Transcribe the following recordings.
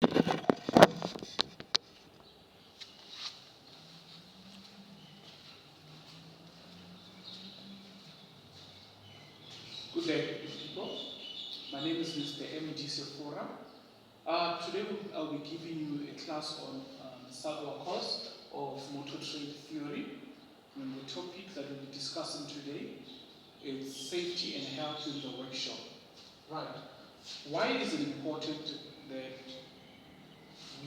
Good day, people. My name is Mr. M.D. Sephora. Today I'll be giving you a class on our course of motor trade theory. And the topic that we'll be discussing today is safety and health in the workshop. Right. Why is it important that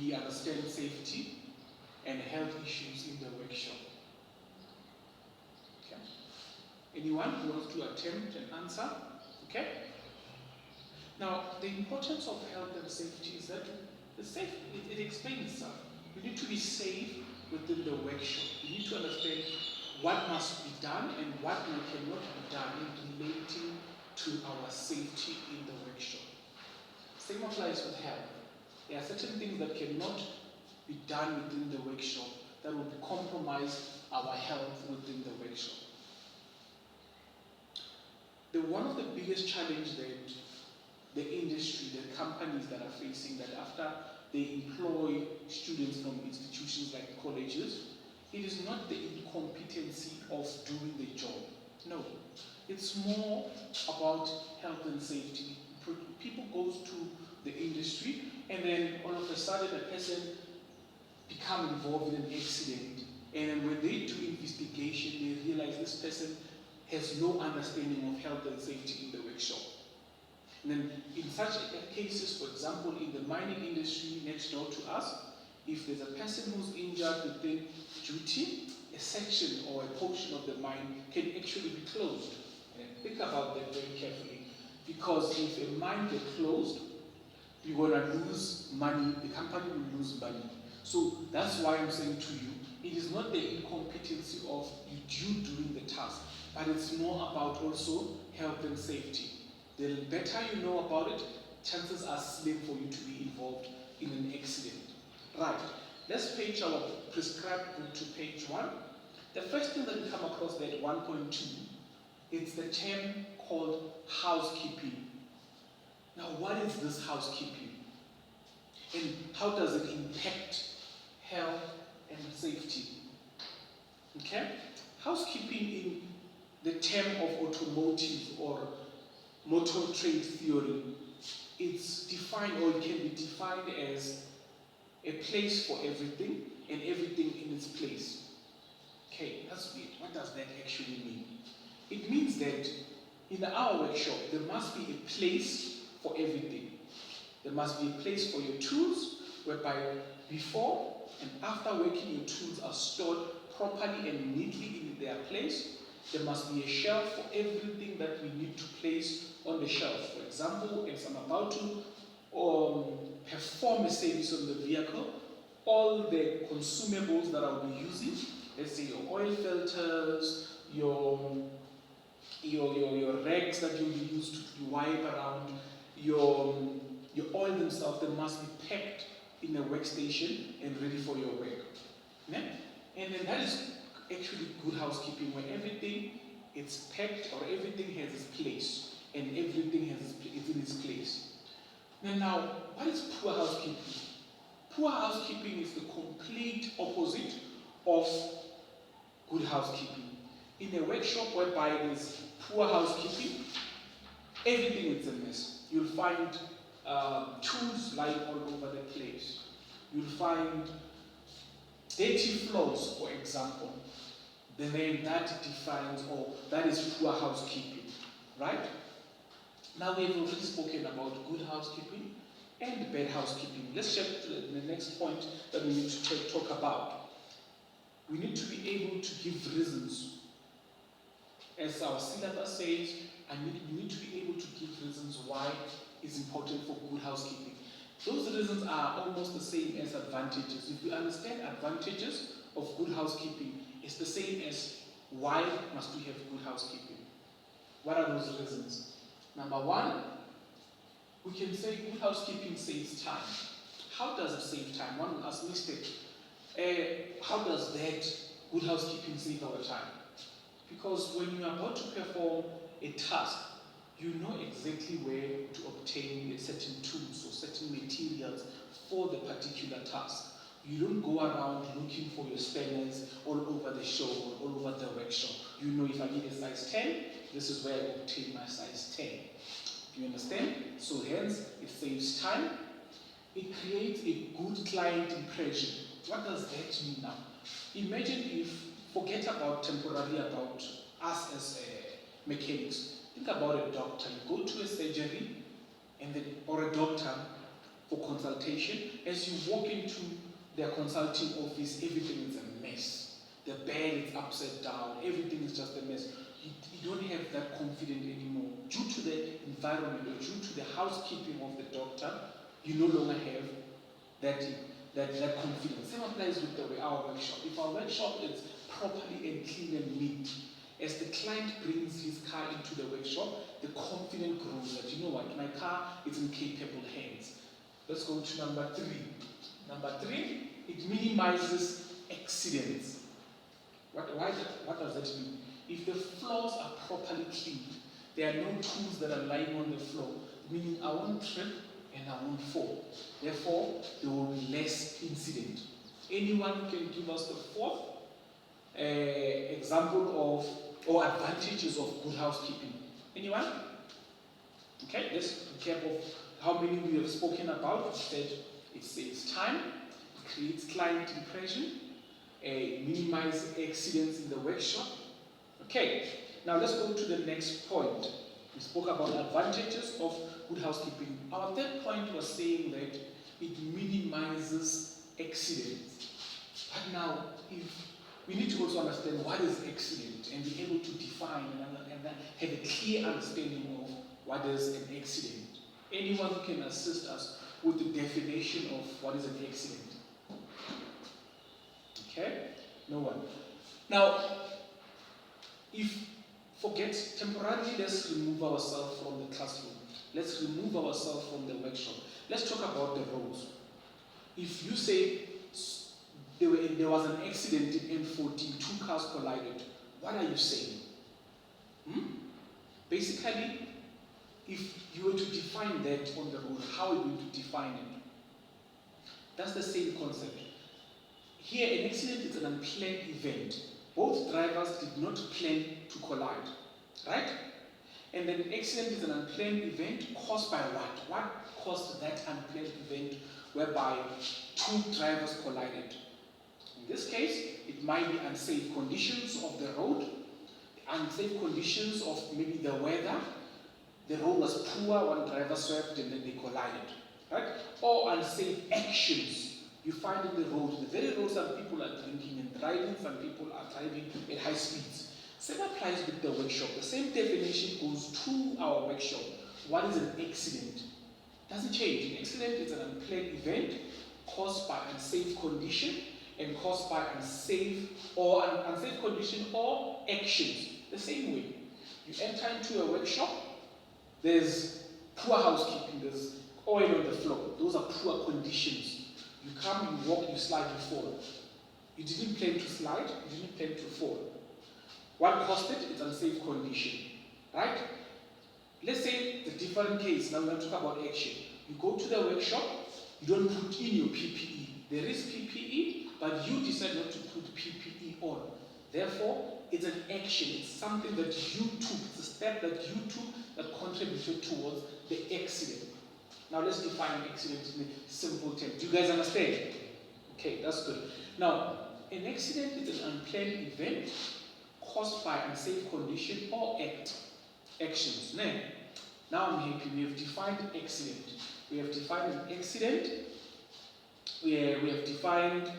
we understand safety and health issues in the workshop? Okay. Anyone who wants to attempt an answer? Okay. Now, the importance of health and safety is that it explains itself. We need to be safe within the workshop. We need to understand what must be done and what cannot be done in relating to our safety in the workshop. Same applies with health. There are certain things that cannot be done within the workshop that will compromise our health within the workshop. One of the biggest challenges that the industry, the companies that are facing that after they employ students from institutions like colleges, it is not the incompetency of doing the job. No, it's more about health and safety. People go to the industry and then all of a sudden a person becomes involved in an accident, and then when they do investigation, they realize this person has no understanding of health and safety in the workshop. And then in such cases, for example, in the mining industry next door to us, if there's a person who's injured within duty, a section or a portion of the mine can actually be closed. And think about that very carefully, because if a mine gets closed, you're going to lose money, the company will lose money. So that's why I'm saying to you, it is not the incompetency of you doing the task, but it's more about also health and safety. The better you know about it, chances are slim for you to be involved in an accident. Right, let's page our prescribed route to page 1. The first thing that we come across there at 1.2, it's the term called housekeeping. Now, what is this housekeeping? And how does it impact health and safety? Okay? Housekeeping in the term of automotive or motor trade theory, it's defined, or it can be defined as a place for everything and everything in its place. Okay, that's weird. What does that actually mean? It means that in our workshop, there must be a place for everything. There must be a place for your tools, whereby before and after working, your tools are stored properly and neatly in their place. There must be a shelf for everything that we need to place on the shelf. For example, if I'm about to perform a service on the vehicle, all the consumables that I'll be using, let's say your oil filters, your rags that you'll use to wipe around, your oil themselves, they must be packed in a workstation and ready for your work. Okay? And then that is actually good housekeeping, where everything is packed or everything has its place and everything is in its place. Now, what is poor housekeeping? Poor housekeeping is the complete opposite of good housekeeping. In a workshop whereby there is poor housekeeping, everything is a mess. You'll find tools lying all over the place. You'll find dirty floors, for example. The name that defines, or that is poor housekeeping, right? Now we've already spoken about good housekeeping and bad housekeeping. Let's jump to the next point that we need to talk about. We need to be able to give reasons. As our syllabus says, we need to be able to give reasons why it's important for good housekeeping. Those reasons are almost the same as advantages. If we understand advantages of good housekeeping, it's the same as why must we have good housekeeping. What are those reasons? Number one, we can say good housekeeping saves time. How does it save time? One will ask, how does that good housekeeping save our time? Because when you are about to perform a task, you know exactly where to obtain certain tools or certain materials for the particular task. You don't go around looking for your spanners all over the show or all over the workshop. You know, if I need a size 10, this is where I obtain my size 10. Do you understand? So hence, it saves time. It creates a good client impression. What does that mean now? Imagine if, forget about temporarily about us as mechanics. Think about a doctor. You go to a surgery or a doctor for consultation. As you walk into their consulting office, everything is a mess. The bed is upside down. Everything is just a mess. You don't have that confidence anymore. Due to the environment or due to the housekeeping of the doctor, you no longer have that confidence. Same applies with our workshop. If our workshop is properly and clean and neat, as the client brings his car into the workshop, the confidence grows that, you know what, my car is in capable hands. Let's go to number 3. Number 3, it minimizes accidents. What does that mean? If the floors are properly cleaned, there are no tools that are lying on the floor, meaning I won't trip and I won't fall. Therefore, there will be less incident. Anyone can give us the 4th example of or advantages of good housekeeping? Anyone? Okay, let's recap of how many we have spoken about. Instead, it saves time, it creates client impression, minimize accidents in the workshop. Okay, now let's go to the next point. We spoke about advantages of good housekeeping. Our 3rd point was saying that it minimizes accidents. But now, we need to also understand what is accident and be able to define and have a clear understanding of what is an accident. Anyone who can assist us with the definition of what is an accident? Okay? No one. Now, temporarily, let's remove ourselves from the classroom. Let's remove ourselves from the workshop. Let's talk about the roads. If you say there was an accident in N14, 2 cars collided, what are you saying? Basically, if you were to define that on the road, how are you going to define it? That's the same concept. Here, an accident is an unplanned event. Both drivers did not plan to collide, right? And then an accident is an unplanned event caused by what? What caused that unplanned event whereby 2 drivers collided? In this case, it might be unsafe conditions of the road, unsafe conditions of maybe the weather. The road was poor, one driver swerved and then they collided, right? Or unsafe actions you find in the road. The very road, some people are drinking and driving, some people are driving at high speeds. Same applies with the workshop. The same definition goes to our workshop. What is an accident? Doesn't change. An accident is an unplanned event caused by unsafe condition and caused by unsafe condition or actions. The same way. You enter into a workshop, there's poor housekeeping, there's oil on the floor. Those are poor conditions. You come, you walk, you slide, you fall. You didn't plan to slide, you didn't plan to fall. What caused it? It's unsafe condition, right? Let's say the different case, now we're going to talk about action. You go to the workshop, you don't put in your PPE. There is PPE, but you decide not to put PPE on. Therefore, it's an action, it's something that you took, it's a step that you took that contributed towards the accident. Now let's define accident in a simple term. Do you guys understand? Okay, that's good. Now, an accident is an unplanned event caused by unsafe condition or actions. Now I'm happy. We have defined accident. We have defined an accident. We have defined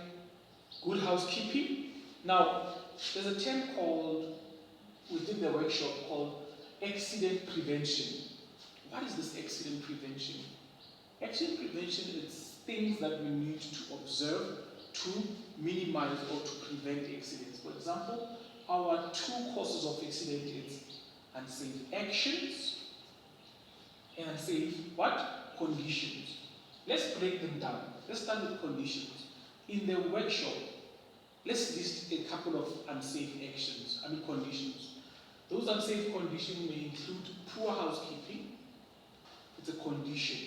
good housekeeping. Now, there's a term called, within the workshop, called accident prevention. What is this accident prevention? Accident prevention is things that we need to observe to minimize or to prevent accidents. For example, our 2 causes of accident is unsafe actions and unsafe what? Conditions. Let's break them down. Let's start with conditions. In the workshop, let's list a couple of unsafe conditions. Those unsafe conditions may include poor housekeeping. It's a condition.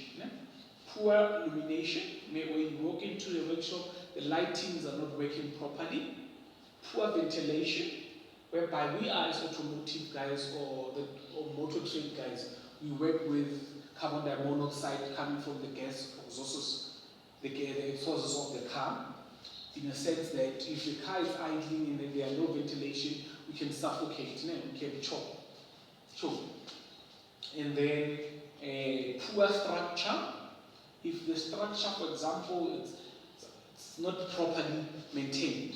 Poor illumination, when you walk into the workshop, the lightings are not working properly. Poor ventilation, whereby we are as automotive guys or motor trade guys, we work with carbon dioxide coming from the gas exhausts, the exhausts of the car, in a sense that if the car is idling and there are no ventilation, we can suffocate, we can choke. And then poor structure. If the structure, for example, it's not properly maintained,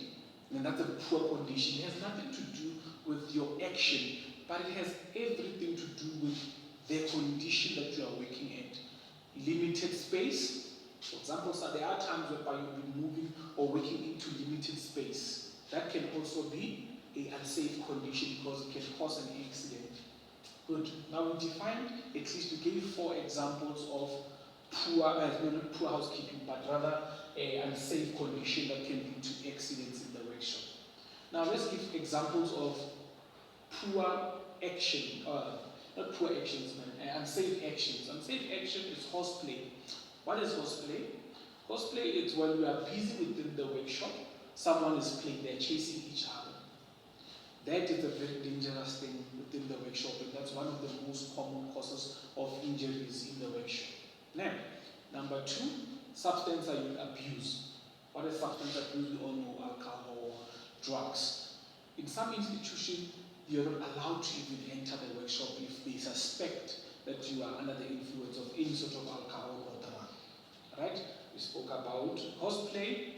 then that's a poor condition. It has nothing to do with your action, but it has everything to do with the condition that you are working at. Limited space. For example, so there are times whereby you'll be moving or working into limited space. That can also be an unsafe condition because it can cause an accident. Good. Now we defined, at least we gave 4 examples of not poor housekeeping, but rather an unsafe condition that can lead to accidents in the workshop. Now let's give examples of poor action, not poor actions, unsafe actions. Unsafe action is horseplay. What is horseplay? Horseplay is when we are busy within the workshop, someone is playing, they're chasing each other. That is a very dangerous thing within the workshop, and that's one of the most common causes of injuries in the workshop. Now, number 2, substance abuse. What is substance abuse? We all know alcohol, drugs. In some institutions, you're not allowed to even enter the workshop if they suspect that you are under the influence of any sort of alcohol or drug. Right? We spoke about horseplay,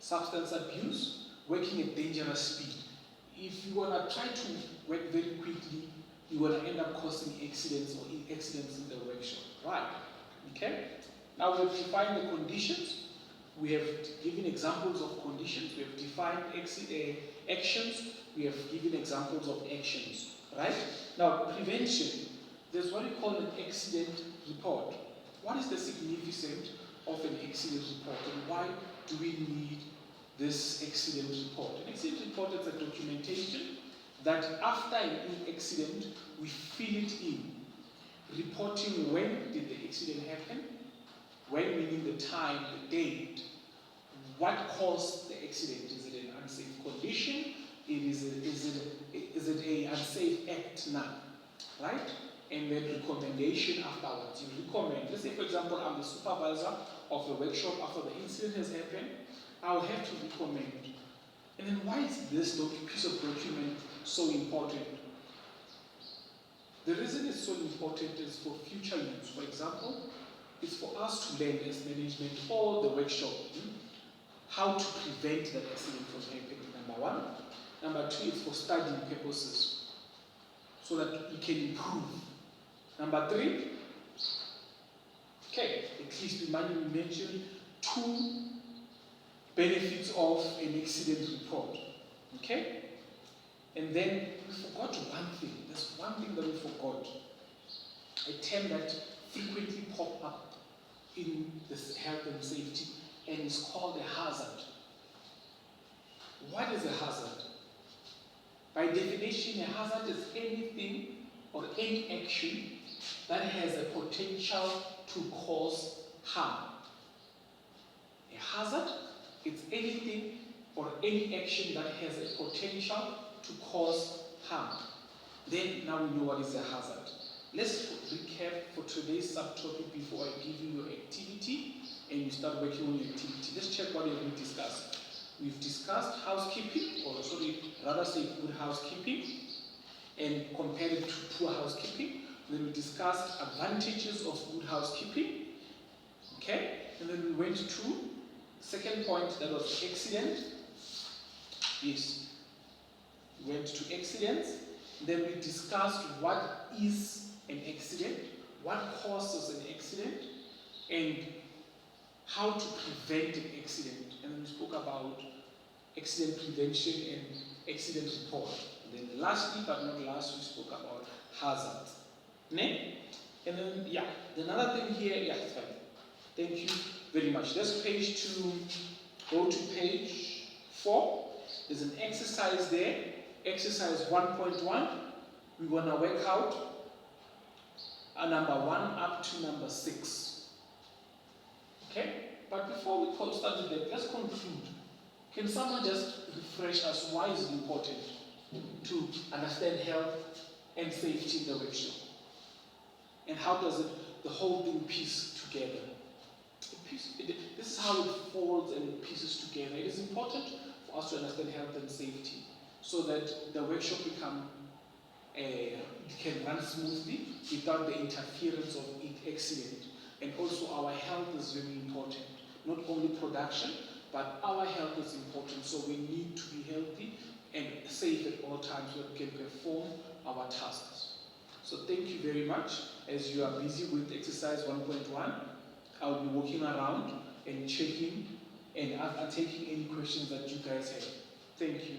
substance abuse, working at dangerous speed. If you want to try to work very quickly, you will end up causing accidents or accidents in the workshop. Right? Okay? Now we have defined the conditions. We have given examples of conditions. We have defined actions. We have given examples of actions. Right? Now, prevention. There's what we call an accident report. What is the significance of an accident report, and why do we need this accident report? An accident report is a documentation that after an accident, we fill it in, reporting when did the accident happen, when meaning the time, the date, what caused the accident. Is it an unsafe condition? Is it an unsafe act now? Right? And then recommendation afterwards. You recommend. Let's say, for example, I'm the supervisor of the workshop after the incident has happened. I'll have to recommend. And then why is this piece of document so important? The reason it's so important is for future use. For example, it's for us to learn as management or the workshop how to prevent that accident from happening, number 1. Number 2, it's for studying purposes, so that we can improve. Number 3, okay, at least we mentioned 2 benefits of an accident report. Okay? And then we forgot one thing. There's one thing that we forgot. A term that frequently pops up in this health and safety, and it's called a hazard. What is a hazard? By definition, a hazard is anything or any action that has a potential to cause harm. A hazard is anything or any action that has a potential to cause harm. Then now we know what is a hazard. Let's recap for today's subtopic before I give you your activity and you start working on your activity. Let's check what we discussed. We've discussed housekeeping, or rather say good housekeeping, and compared it to poor housekeeping. Then we discussed advantages of good housekeeping. Okay? And then we went to second point, that was accident. Yes. We went to accidents. Then we discussed what is an accident, what causes an accident, and how to prevent an accident. And then we spoke about accident prevention and accident report. And then lastly, but not last, we spoke about hazards. Ne? And then, another thing here, it's fine. Thank you very much. This page 2, go to page 4. There's an exercise there. Exercise 1.1. We're going to work out number 1 up to number 6. Okay? But before we start with that, let's conclude. Can someone just refresh us why is it important to understand health and safety in the workshop? And how does the whole thing piece together? This is how it folds and pieces together. It is important for us to understand health and safety so that the workshop can run smoothly without the interference of accident. And also our health is very important. Not only production, but our health is important. So we need to be healthy and safe at all times so that we can perform our tasks. So thank you very much. As you are busy with exercise 1.1, I'll be walking around and checking and taking any questions that you guys have. Thank you.